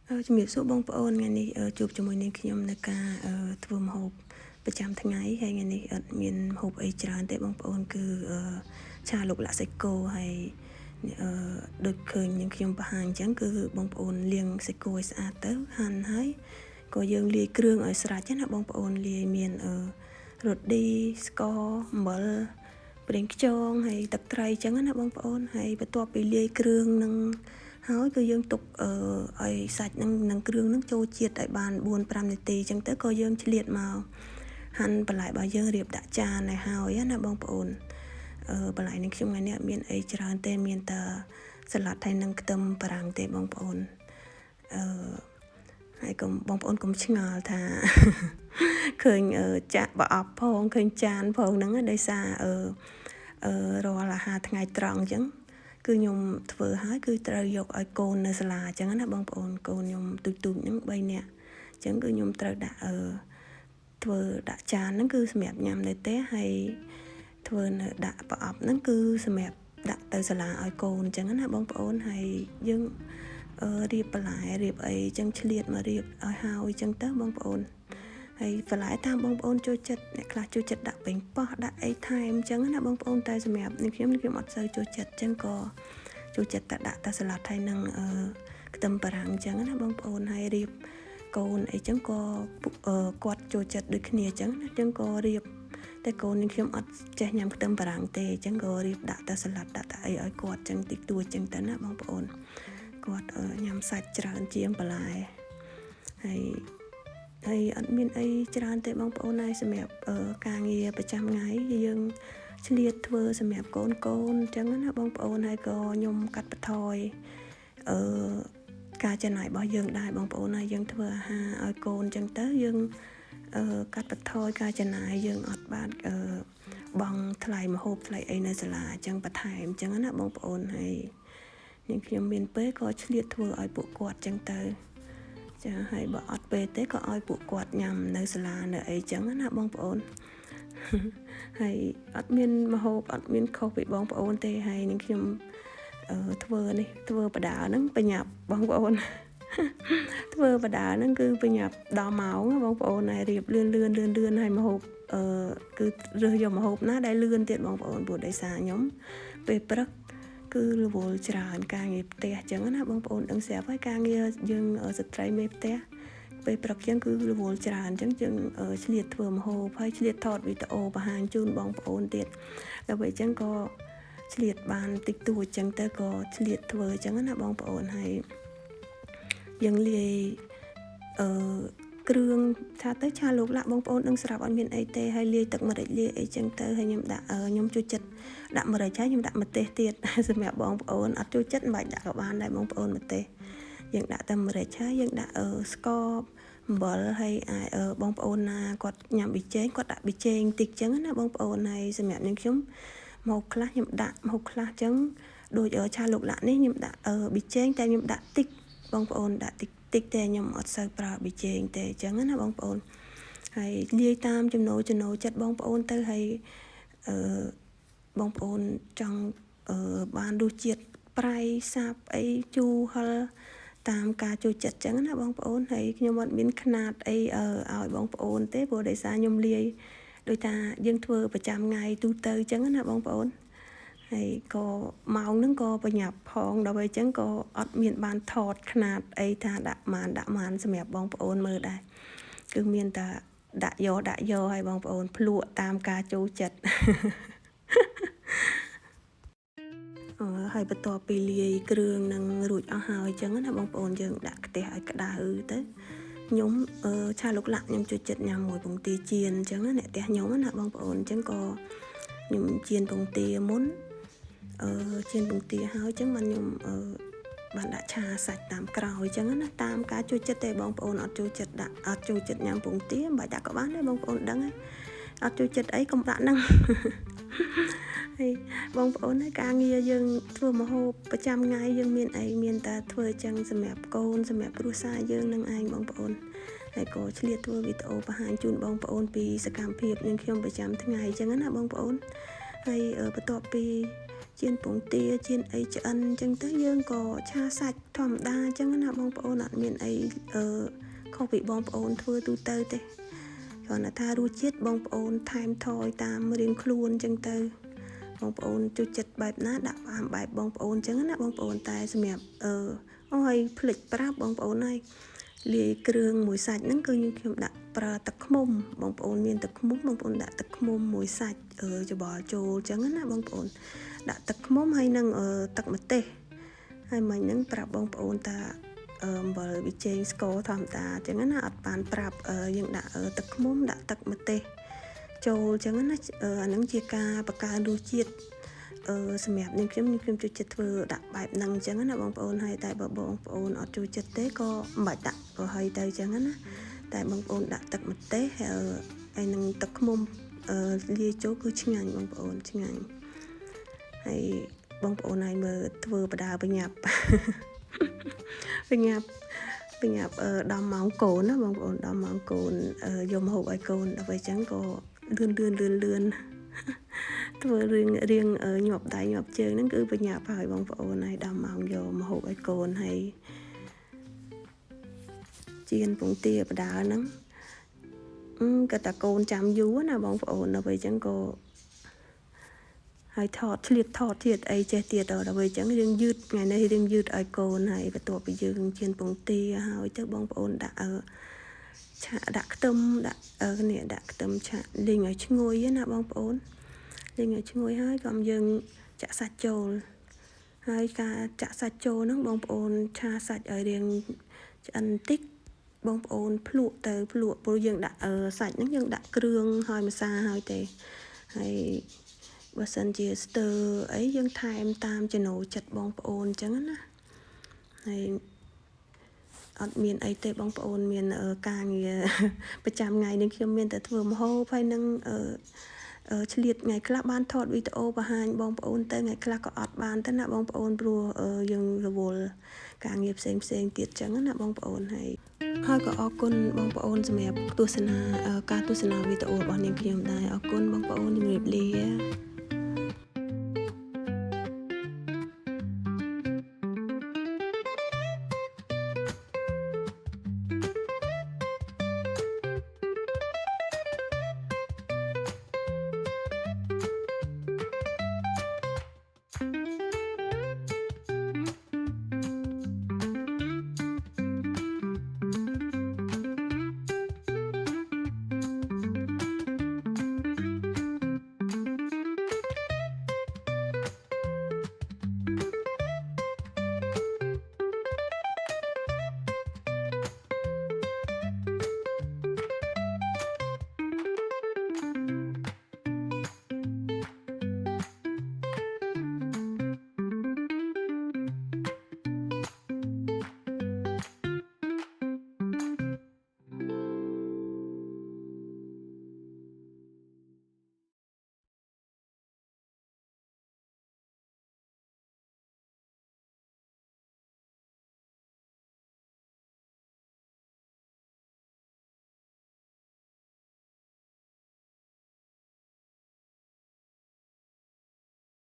ជំរាបសួរបងប្អូនថ្ងៃនេះជួបជាមួយនឹងខ្ញុំនៅការធ្វើម្ហូបប្រចាំថ្ងៃហើយថ្ងៃនេះអត់មានម្ហូបអីច្រើនទេបងប្អូនគឺឆាលោកលាក់សាច់គោហើយដូចឃើញនឹងខ្ញុំបង្ហាញអញ្ចឹងគឺបងប្អូនលាងសាច់គោឲ្យស្អាតទៅហាន់ហើយក៏យើងលាយគ្រឿងឲ្យស្រេចណាបងប្អូនលាយមានរ៉ូឌីស្ករអំបិលប្រេងខ្យងហើយទឹកត្រីអញ្ចឹងណាបងប្អូនហើយបន្ទាប់ពីលាយគ្រឿងនឹងហើយគឺយើងទុកឲ្យសាច់នឹងគ្រឿងនឹងចូលជាតិឲ្យបាន 4-5 នាទីអញ្ចឹងទៅក៏យើងឆ្លៀតមកហាន់បន្លែរបស់យើងរៀបដាក់ចានឲ្យហើយណាបងប្អូនបន្លែនឹងខ្ញុំថ្ងៃនេះអត់មានអីច្រើនទេមានតែសាឡាត់ហើយនឹងខ្ទឹមបារាំងទេបងប្អូនហើយកុំបងប្អូនកុំឆ្ងល់ថាឃើញចាក់ប្រអប់ផងឃើញចានផងហ្នឹងដោយសាររាល់អាហារថ្ងៃត្រង់អញ្ចឹងគឺខ្ញុំធ្វើហើយគឺត្រូវយកឲ្យកូននៅសាលាអញ្ចឹងណាបងប្អូនកូនខ្ញុំទូចហ្នឹង3នាក់អញ្ចឹងគឺខ្ញុំត្រូវដាក់ធ្វើដាក់ចានហ្នឹងគឺសម្រាប់ញ៉ាំនៅផ្ទះហើយធ្វើនៅដាក់ប្រអប់ហ្នឹងគឺសម្រាប់ដាក់ទៅសាលាឲ្យកូនអញ្ចឹងណាបងប្អូនហើយយើងរៀបបន្លែរៀបអីអញ្ចឹងឆ្លៀតមករៀបឲ្យហើយអញ្ចឹងទៅបងប្អូនហើយបន្លែតាមបងប្អូនចូលចិត្តអ្នកខ្លះចូលចិត្តដាក់ប៉េងប៉ោះដាក់អីថែមអញ្ចឹងណាបងប្អូនតែសម្រាប់ខ្ញុំអត់សូវចូលចិត្តអញ្ចឹងក៏ចូលចិត្តតែដាក់តែសាឡាត់ហើយនឹងខ្ទឹមបារាំងអញ្ចឹងណាបងប្អូនហើយរៀបកូនអីចឹងក៏គាត់ចូលចិត្តដូចគ្នាអញ្ចឹងណាអញ្ចឹងក៏រៀបតែកូននឹងខ្ញុំអត់ចេះញ៉ាំខ្ទឹមបារាំងទេអញ្ចឹងក៏រៀបដាក់តែសាឡាត់ដាក់តែអីឲ្យគាត់អញ្ចឹងតិចតួចអញ្ចឹងទៅណាបងប្អូនគាត់ញ៉ាំសាច់ច្រើនជាងបន្លែហើយអត់មានអីច្រើនទេបងប្អូនហើយសម្រាប់ការងារប្រចាំថ្ងៃយើងឆ្លៀតធ្វើសម្រាប់កូនអញ្ចឹងណាបងប្អូនហើយក៏ខ្ញុំកាត់បន្ថយការចំណាយរបស់យើងដែរបងប្អូនហើយយើងធ្វើអាហារឲ្យកូនអញ្ចឹងទៅយើងកាត់បន្ថយការចំណាយយើងអត់បានបង់ថ្លៃម្ហូបថ្លៃអីនៅសាលាអញ្ចឹងបន្ថែមអញ្ចឹងណាបងប្អូនហើយខ្ញុំមានពេលក៏ឆ្លៀតធ្វើឲ្យពួកគាត់អញ្ចឹងទៅចាហើយបើអត់ពេលទេក៏ឲ្យពួកគាត់ញ៉ាំនៅសាលានៅអីចឹងណាបងប្អូនហើយអត់មានម្ហូបអត់មានខុសពីបងប្អូនទេហើយនឹងខ្ញុំធ្វើបដាហ្នឹងបញ្ញាប់បងប្អូនធ្វើបដាហ្នឹងគឺបញ្ញាប់ដល់ម៉ោងបងប្អូនហើយរៀបលឿនហើយម្ហូបគឺរើសយកម្ហូបណាដែលលឿនទៀតបងប្អូនព្រោះដោយសារខ្ញុំពេលព្រឹកគឺរវល់ច្រើនការងារផ្ទះអញ្ចឹងណាបងប្អូនដឹងស្រាប់ហើយការងារយើងស្ត្រីមេផ្ទះពេលព្រឹកអញ្ចឹងគឺរវល់ច្រើនអញ្ចឹងយើងឆ្លៀតធ្វើម្ហូបហើយឆ្លៀតថតវីដេអូបង្ហាញជូនបងប្អូនទៀតដល់ពេលអញ្ចឹងក៏ឆ្លៀតបានតិចតួចអញ្ចឹងទៅក៏ឆ្លៀតធ្វើអញ្ចឹងណាបងប្អូនហើយយើងលាយគ្រឿងថាទៅឆាលោកលាក់បងប្អូនដឹងស្រាប់អត់មានអីទេហើយលាយទឹកម្រេចលាយអីចឹងទៅហើយខ្ញុំចូលចិត្តដាក់ម្រេចហើយខ្ញុំដាក់ម្ទេសទៀតសម្រាប់បងប្អូនអត់ចូលចិត្តមិនបាច់ដាក់ក៏បានដែរបងប្អូនម្ទេសយើងដាក់តែម្រេចហើយយើងដាក់ស្ករអំបិលហើយបងប្អូនណាគាត់ញ៉ាំប៊ីចេងគាត់ដាក់ប៊ីចេងតិចចឹងណាបងប្អូនហើយសម្រាប់ខ្ញុំមកខ្លះខ្ញុំដាក់មកខ្លះចឹងដូចឆាលោកលាក់នេះខ្ញុំដាក់ប៊ីចេងតែខ្ញុំដាក់តិចបងប្អូនដាក់តិចទេខ្ញុំអត់សូវប្រើប៊ីចេងទេអញ្ចឹងណាបងប្អូនហើយលាយតាមចំណូលចិត្តបងប្អូនទៅហើយបងប្អូនចង់បានរសជាតិប្រៃសាប់អីជូរហឹរតាមការចូលចិត្តអញ្ចឹងណាបងប្អូនហើយខ្ញុំអត់មានខ្នាតអីឲ្យបងប្អូនទេព្រោះដោយសារខ្ញុំលាយដូចថាយើងធ្វើប្រចាំថ្ងៃទូទៅអញ្ចឹងណាបងប្អូនហើយក៏ម៉ោងហ្នឹងក៏ប្រញាប់ផងដល់ពេលអញ្ចឹងក៏អត់មានបានថតខ្នាតអីថាដាក់ម៉ានសម្រាប់បងប្អូនមើលដែរគឺមានតែដាក់យកឲ្យបងប្អូនភ្លក់តាមការចូលចិត្តហើយបន្ទាប់ពីលាយគ្រឿងនឹងរួចអស់ហើយអញ្ចឹងណាបងប្អូនយើងដាក់ខ្ទះឲ្យក្តៅទៅខ្ញុំឆាលោកលាក់ខ្ញុំចូលចិត្តញ៉ាំមួយពងទាចៀនអញ្ចឹងណាអ្នកផ្ទះខ្ញុំណាបងប្អូនអញ្ចឹងក៏ខ្ញុំចៀនពងទាមុនចៀនពងទាហើយអញ្ចឹងបានខ្ញុំបានដាក់ឆាសាច់តាមក្រោយអញ្ចឹងណាតាមការចូលចិត្តទេបងប្អូនអត់ចូលចិត្តញ៉ាំពងទាមិនបាច់ដាក់ក៏បានដែរបងប្អូនដឹងហើយអត់ចូលចិត្តអីកុំដាក់ហ្នឹងហើយបងប្អូនហើយការងារយើងធ្វើម្ហូបប្រចាំថ្ងៃយើងមានអីមានតែធ្វើអញ្ចឹងសម្រាប់កូនសម្រាប់គ្រួសារយើងនឹងឯងបងប្អូនហើយក៏ឆ្លៀតធ្វើវីដេអូបង្ហាញជូនបងប្អូនពីសកម្មភាពនឹងខ្ញុំប្រចាំថ្ងៃអញ្ចឹងណាបងប្អូនហើយបន្ទាប់ពី ជៀនពងទាជៀនអីឆ្អិនអញ្ចឹងទៅយើងក៏ឆាសាច់ធម្មតាអញ្ចឹងណាបងប្អូនអត់មានអីខុសពីបងប្អូនធ្វើទូទៅទេគ្រាន់តែថារសជាតិបងប្អូនថែមថយតាមរៀងខ្លួនអញ្ចឹងទៅបងប្អូនចូលចិត្តបែបណាដាក់តាមបែបបងប្អូនអញ្ចឹងណាបងប្អូនតែសម្រាប់ហើយផ្លិចប្រាប់បងប្អូនហើយលាយគ្រឿងមួយសាច់ហ្នឹងគឺខ្ញុំដាក់ប្រើទឹកឃ្មុំបងប្អូនមានទឹកឃ្មុំបងប្អូនដាក់ទឹកឃ្មុំមួយសាច់ច្បល់ចូលអញ្ចឹងណាបងប្អូនដាក់ទឹកឃ្មុំហើយនឹងទឹកម្ទេសហើយមិញហ្នឹងប្រាប់បងប្អូនថាអំបិលប៊ីចេងស្ករធម្មតាអញ្ចឹងណាអត់បានប្រាប់យើងដាក់ទឹកឃ្មុំដាក់ទឹកម្ទេសចូលអញ្ចឹងណាអាហ្នឹងជាការបង្កើនរសជាតិសម្រាប់ខ្ញុំចូលចិត្តធ្វើដាក់បែបហ្នឹងអញ្ចឹងណាបងប្អូនហើយតែបើបងប្អូនអត់ចូលចិត្តទេក៏មិនបាច់ដាក់ក៏ហើយទៅអញ្ចឹងណាតែបងប្អូនដាក់ទឹកម្ទេសហើយនឹងទឹកឃ្មុំលាយចូលគឺឆ្ងាញ់បងប្អូនឆ្ងាញ់ហើយបងប្អូនឲ្យមើលធ្វើបដាបញ្ញាប់10ម៉ោងកូនណាបងប្អូន10ម៉ោងកូនយកម្ហូបឲ្យកូនដល់ពេលអញ្ចឹងក៏លឿនធ្វើរៀងញាប់ដៃញាប់ជើងហ្នឹងគឺបញ្ញាប់ហើយបងប្អូនហើយ10ម៉ោងយកម្ហូបឲ្យកូនហើយជៀនពងទាបដាហ្នឹងក៏តាកូនចាំយូរណាបងប្អូនដល់ពេលអញ្ចឹងក៏ហើយថតទៀតអីចេះទៀតដល់ពេលអញ្ចឹងរឿងយឺតថ្ងៃនេះរឿងយឺតឲ្យកូនហើយបន្ទាប់ពីយើងជៀនពងទាហើយទៅបងប្អូនដាក់ឆាដាក់ខ្ទឹមដាក់នេះដាក់ខ្ទឹមឆាលីងឲ្យឈ្ងុយណាបងប្អូនលីងឲ្យឈ្ងុយហើយក៏យើងចាក់សាច់ចូលហើយការចាក់សាច់ចូលហ្នឹងបងប្អូនឆាសាច់ឲ្យរៀងឆ្អិនបន្តិចបងប្អូនភ្លក់ព្រោះយើងដាក់សាច់ហ្នឹងយើងដាក់គ្រឿងហើយម្សាហើយទេហើយបើសិនជាស្ទើអីយើងថែមតាមចំណូលចិត្តបងប្អូនអញ្ចឹងណាហើយអត់មានអីទេបងប្អូនមានការងារប្រចាំថ្ងៃនេះខ្ញុំមានតែធ្វើម្ហូបហើយនឹងឆ្លៀតថ្ងៃខ្លះបានថតវីដេអូបង្ហាញបងប្អូនទៅថ្ងៃខ្លះក៏អត់បានទៅណាបងប្អូនព្រោះយើងរវល់ការងារផ្សេងទៀតចឹងណាបងប្អូនហើយក៏អរគុណបងប្អូនសម្រាប់ការទស្សនាវីដេអូរបស់នាងខ្ញុំដែរអរគុណបងប្អូនជំរាបលា